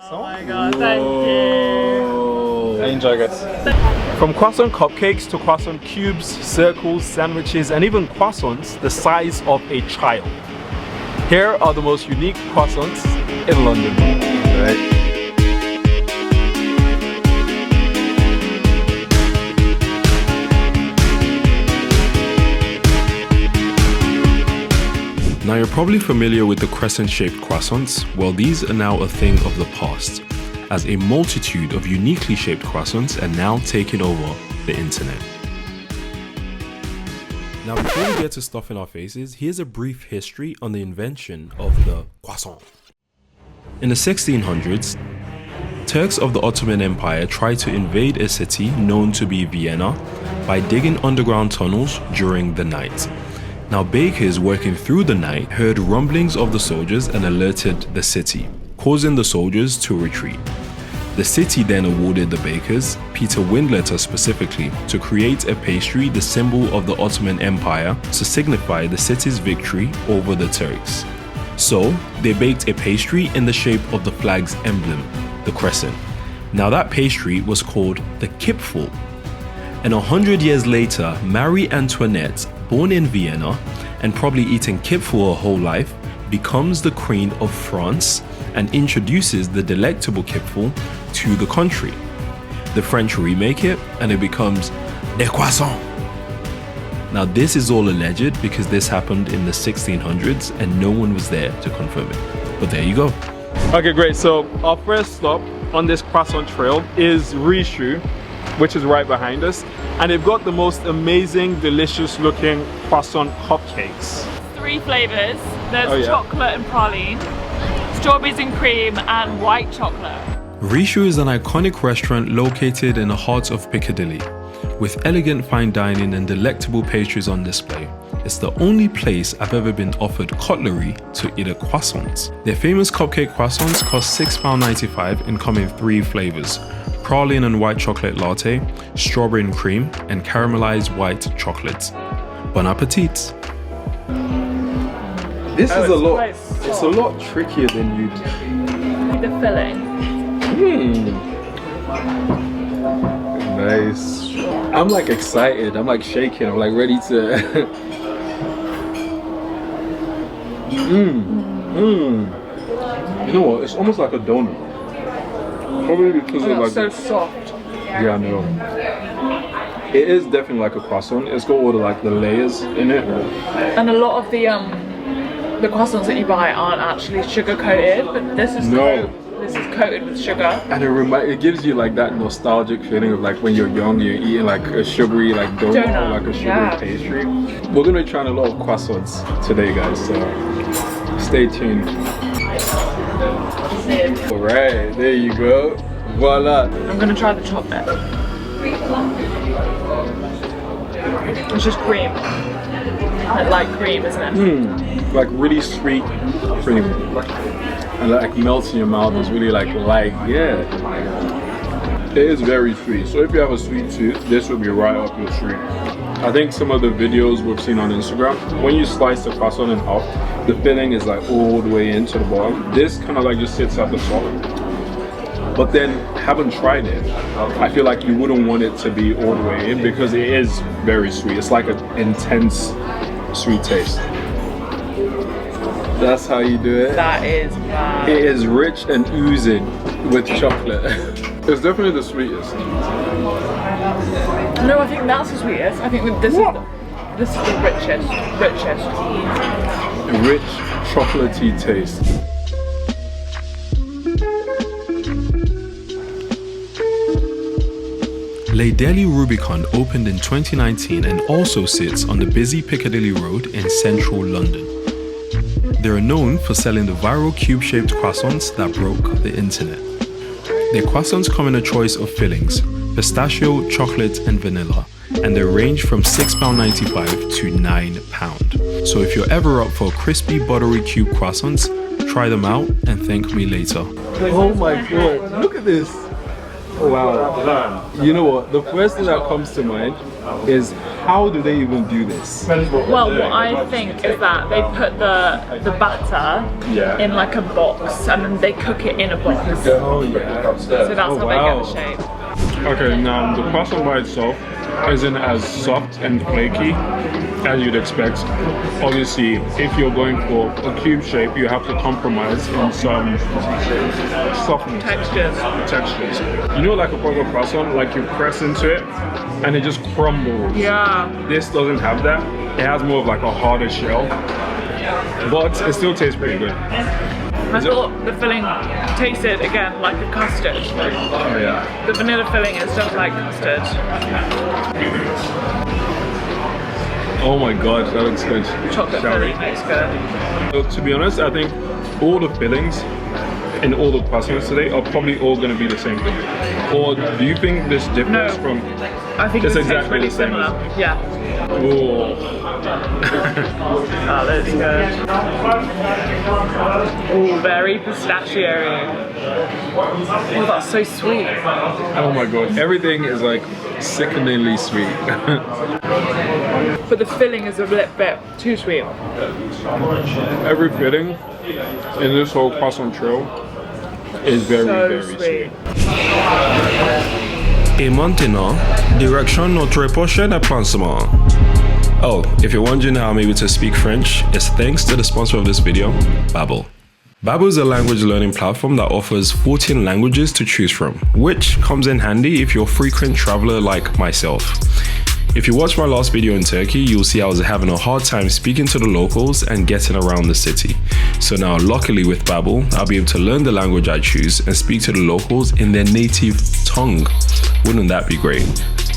Oh my god, thank you. Enjoy, guys. From croissant cupcakes to croissant cubes, circles, sandwiches, and even croissants the size of a child. Here are the most unique croissants in London. Right. Now you're probably familiar with the crescent-shaped croissants. Well, these are now a thing of the past, as a multitude of uniquely shaped croissants are now taking over the internet. Now before we get to stuff in our faces, here's a brief history on the invention of the croissant. In the 1600s, Turks of the Ottoman Empire tried to invade a city known to be Vienna by digging underground tunnels during the night. Now bakers working through the night heard rumblings of the soldiers and alerted the city, causing the soldiers to retreat. The city then awarded the bakers, Peter Windletter specifically, to create a pastry, the symbol of the Ottoman Empire, to signify the city's victory over the Turks. So they baked a pastry in the shape of the flag's emblem, the crescent. Now that pastry was called the Kipfel. And 100 years later, Marie Antoinette, born in Vienna and probably eating Kipfel her whole life, becomes the Queen of France and introduces the delectable Kipfel to the country. The French remake it and it becomes des croissants. Now this is all alleged because this happened in the 1600s and no one was there to confirm it. But there you go. Okay, great. So our first stop on this croissant trail is Rishu, which is right behind us, and they've got the most amazing, delicious looking croissant cupcakes. 3 flavors. There's chocolate and praline, strawberries and cream, and white chocolate. Rishu is an iconic restaurant located in the heart of Piccadilly, with elegant fine dining and delectable pastries on display. It's the only place I've ever been offered cutlery to eat a croissant. Their famous cupcake croissants cost £6.95 and come in 3 flavors: praline and white chocolate latte, strawberry and cream, and caramelized white chocolate. Bon appetit! This is it's a lot trickier than you'd... The filling. Nice. I'm like excited, I'm like shaking, I'm like ready to... You know what, it's almost like a donut. Probably because of like... so soft. Yeah, I know. It is definitely like a croissant. It's got all the layers in it. And a lot of the croissants that you buy aren't actually sugar coated, but this is coated with sugar. And it gives you like that nostalgic feeling of like when you're young, you're eating like a sugary like donut or like a sugary pastry. We're gonna be trying a lot of croissants today, guys. So stay tuned. Alright, there you go. Voila. I'm gonna try the top bit. It's just cream. Like cream, isn't it? Like really sweet cream. And like melts in your mouth. It's really like light. Yeah. It is very sweet. So if you have a sweet tooth, this will be right up your street. I think some of the videos we've seen on Instagram, when you slice the croissant in half, the filling is like all the way into the bottom. This kind of like just sits at the top. But then, haven't tried it, I feel like you wouldn't want it to be all the way in because it is very sweet. It's like an intense sweet taste. That's how you do it. That is bad. It is rich and oozing with chocolate. It's definitely the sweetest. No, I think that's the sweetest. I think this is the richest. Rich, chocolatey taste. Le Deli Rubicon opened in 2019 and also sits on the busy Piccadilly Road in central London. They are known for selling the viral cube-shaped croissants that broke the internet. Their croissants come in a choice of fillings: pistachio, chocolate, and vanilla, and they range from £6.95 to £9. So if you're ever up for crispy, buttery cube croissants, try them out and thank me later. Oh my god, look at this! Wow. You know what? The first thing that comes to mind is how do they even do this? Well, what I think is that they put the batter in like a box and then they cook it in a box. Oh yeah. So that's how they get the shape. Okay, now the croissant by itself isn't as soft and flaky as you'd expect. Obviously, if you're going for a cube shape, you have to compromise in some softness. Textures. You know, like a proper croissant, like you press into it and it just crumbles. Yeah. This doesn't have that. It has more of like a harder shell, but it still tastes pretty good. I thought the filling tasted again like a custard. Oh yeah. The vanilla filling is just like custard. Oh my god, that looks good. Chocolate filling looks good. So, to be honest, I think all the fillings in all the croissants today are probably all going to be the same thing. Or do you think this differs from? I think it's exactly really the same. similar. Yeah. Oh. Oh, that's good. Oh, very pistachio-y. Oh, that's so sweet. Oh my god, everything is like sickeningly sweet. But the filling is a little bit too sweet. Every filling in this whole croissant trail is very sweet. Et maintenant, direction notre prochain applancement. Oh, if you're wondering how I'm able to speak French, it's thanks to the sponsor of this video, Babel. Babel is a language learning platform that offers 14 languages to choose from, which comes in handy if you're a frequent traveler like myself. If you watched my last video in Turkey, you'll see I was having a hard time speaking to the locals and getting around the city. So now, luckily with Babel, I'll be able to learn the language I choose and speak to the locals in their native tongue. Wouldn't that be great?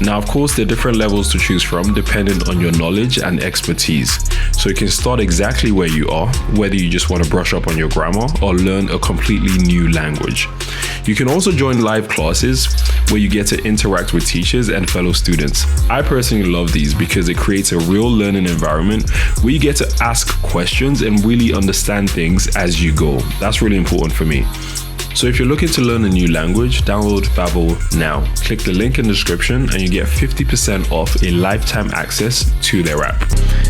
Now, of course, there are different levels to choose from depending on your knowledge and expertise. So you can start exactly where you are, whether you just want to brush up on your grammar or learn a completely new language. You can also join live classes where you get to interact with teachers and fellow students. I personally love these because it creates a real learning environment where you get to ask questions and really understand things as you go. That's really important for me. So if you're looking to learn a new language, download Babel now. Click the link in the description and you get 50% off a lifetime access to their app.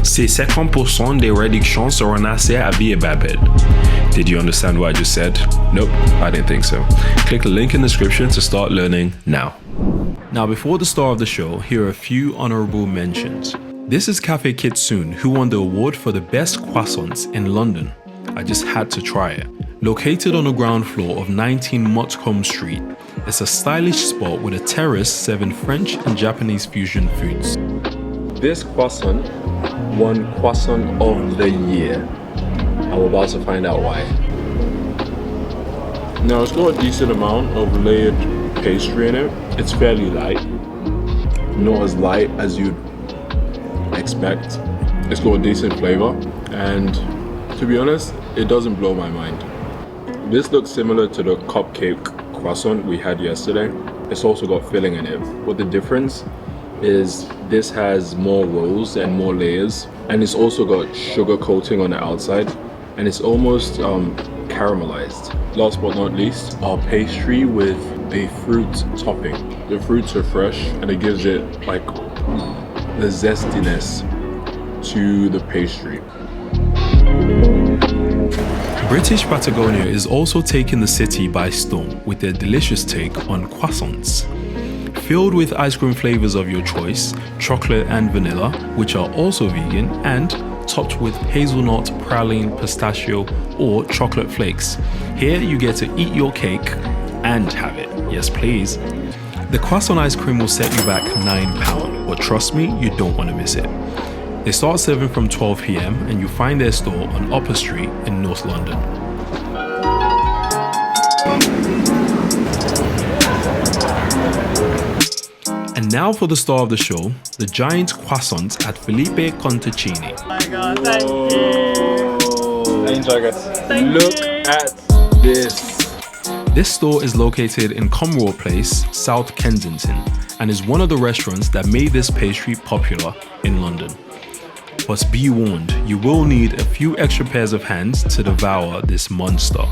C'est 50% des réductions sur un accès à vie Babel. Did you understand what I just said? Nope, I didn't think so. Click the link in the description to start learning now. Now, before the start of the show, here are a few honorable mentions. This is Cafe Kitsun, who won the award for the best croissants in London. I just had to try it. Located on the ground floor of 19 Motcombe Street, it's a stylish spot with a terrace serving French and Japanese fusion foods. This croissant won Croissant of the Year. I'm about to find out why. Now it's got a decent amount of layered pastry in it. It's fairly light, not as light as you'd expect. It's got a decent flavor, and to be honest, it doesn't blow my mind. This looks similar to the cupcake croissant we had yesterday. It's also got filling in it, but the difference is this has more rolls and more layers, and it's also got sugar coating on the outside, and it's almost caramelized. Last but not least, our pastry with a fruit topping. The fruits are fresh and it gives it like the zestiness to the pastry. British Patagonia is also taking the city by storm with their delicious take on croissants. Filled with ice cream flavors of your choice, chocolate and vanilla, which are also vegan, and topped with hazelnut, praline, pistachio, or chocolate flakes. Here you get to eat your cake and have it. Yes, please. The croissant ice cream will set you back £9, but trust me, you don't want to miss it. They start serving from 12 PM and you find their store on Upper Street in North London. And now for the star of the show, the giant croissant at Felipe Conticini. Oh my god, thank you. Enjoy, guys. Look at this. This store is located in Comroe Place, South Kensington, and is one of the restaurants that made this pastry popular in London. But be warned, you will need a few extra pairs of hands to devour this monster.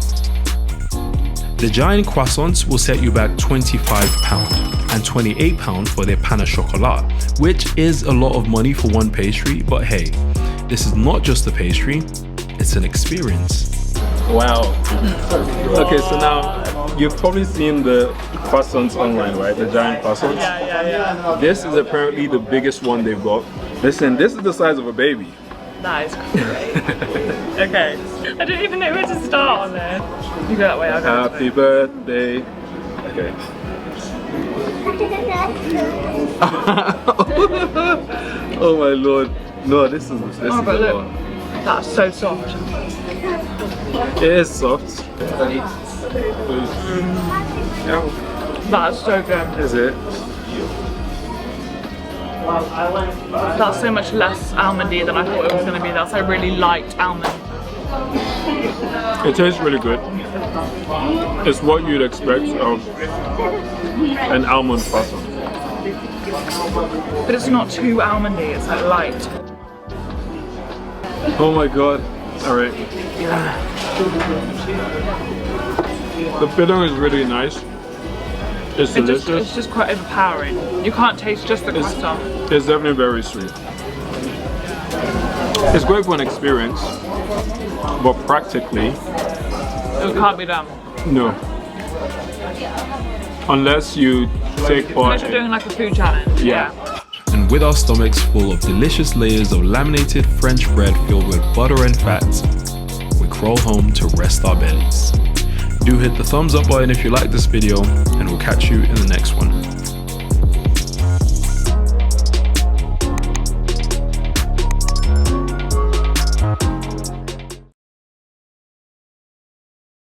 The giant croissants will set you back £25 and £28 for their pain au chocolat, which is a lot of money for one pastry, but hey, this is not just a pastry, it's an experience. Wow. Okay, so now you've probably seen the croissants online, right? The giant croissants. Yeah. This is apparently the biggest one they've got. Listen, this is the size of a baby. That is great. Okay. I don't even know where to start on there. You go that way, I'll go Happy birthday. Okay. Oh my lord. No, this is but look, that's so soft. It is soft. That's so good. Is it? That's so much less almondy than I thought it was going to be. That's a really light almond. It tastes really good. It's what you'd expect of an almond croissant. But it's not too almondy, it's like light. Oh my god. Alright. The filling is really nice. It's delicious. It's just quite overpowering. You can't taste just the croissant. It's definitely very sweet. It's great for an experience, but practically, It can't be done. no. Unless you take part Unless you're doing like a food challenge. Yeah. And with our stomachs full of delicious layers of laminated French bread filled with butter and fat, we crawl home to rest our bellies. Do hit the thumbs up button if you like this video, and we'll catch you in the next one.